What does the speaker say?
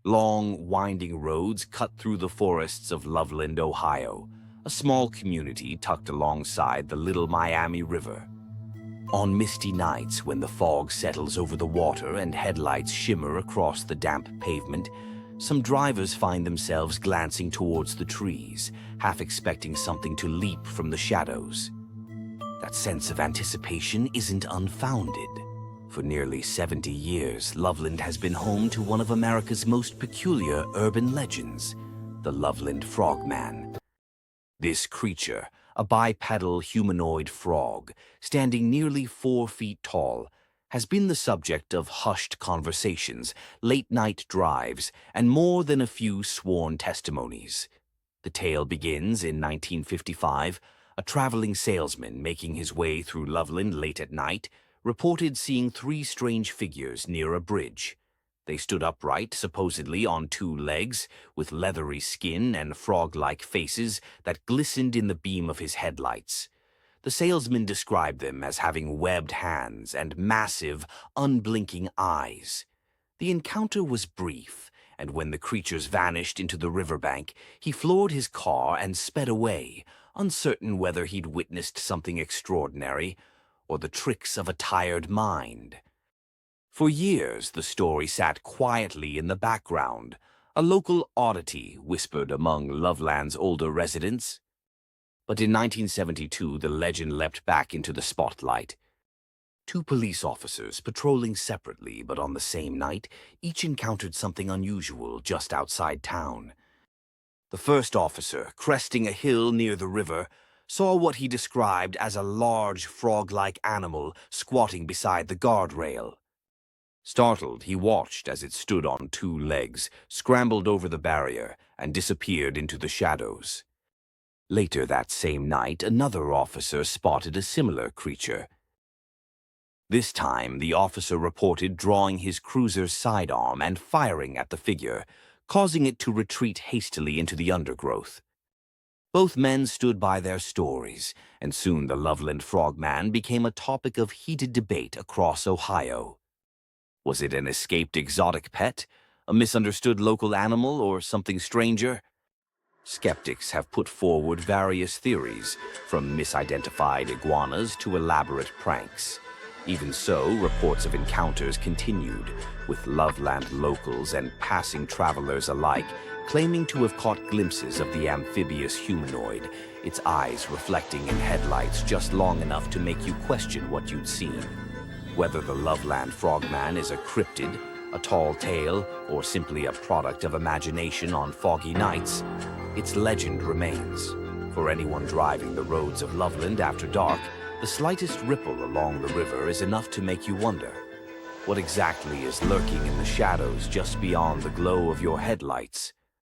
Long, winding roads cut through the forests of Loveland, Ohio, a small community tucked alongside the Little Miami River. On misty nights when the fog settles over the water and headlights shimmer across the damp pavement, some drivers find themselves glancing towards the trees, half expecting something to leap from the shadows. That sense of anticipation isn't unfounded. For nearly 70 years, Loveland has been home to one of America's most peculiar urban legends, the Loveland Frogman. This creature, a bipedal humanoid frog, standing nearly 4 feet tall, has been the subject of hushed conversations, late-night drives, and more than a few sworn testimonies. The tale begins in 1955. A traveling salesman making his way through Loveland late at night reported seeing 3 strange figures near a bridge. They stood upright, supposedly on 2 legs, with leathery skin and frog-like faces that glistened in the beam of his headlights. The salesman described them as having webbed hands and massive, unblinking eyes. The encounter was brief, and when the creatures vanished into the riverbank, he floored his car and sped away, uncertain whether he'd witnessed something extraordinary or the tricks of a tired mind. For years, the story sat quietly in the background, a local oddity whispered among Loveland's older residents. But in 1972, the legend leapt back into the spotlight. 2 police officers, patrolling separately but on the same night, each encountered something unusual just outside town. The first officer, cresting a hill near the river, saw what he described as a large frog-like animal squatting beside the guardrail. Startled, he watched as it stood on 2 legs, scrambled over the barrier, and disappeared into the shadows. Later that same night, another officer spotted a similar creature. This time, the officer reported drawing his cruiser's sidearm and firing at the figure, causing it to retreat hastily into the undergrowth. Both men stood by their stories, and soon the Loveland Frogman became a topic of heated debate across Ohio. Was it an escaped exotic pet, a misunderstood local animal, or something stranger? Skeptics have put forward various theories, from misidentified iguanas to elaborate pranks. Even so, reports of encounters continued, with Loveland locals and passing travelers alike claiming to have caught glimpses of the amphibious humanoid, its eyes reflecting in headlights just long enough to make you question what you'd seen. Whether the Loveland Frogman is a cryptid, a tall tale, or simply a product of imagination on foggy nights, its legend remains. For anyone driving the roads of Loveland after dark, the slightest ripple along the river is enough to make you wonder, what exactly is lurking in the shadows just beyond the glow of your headlights?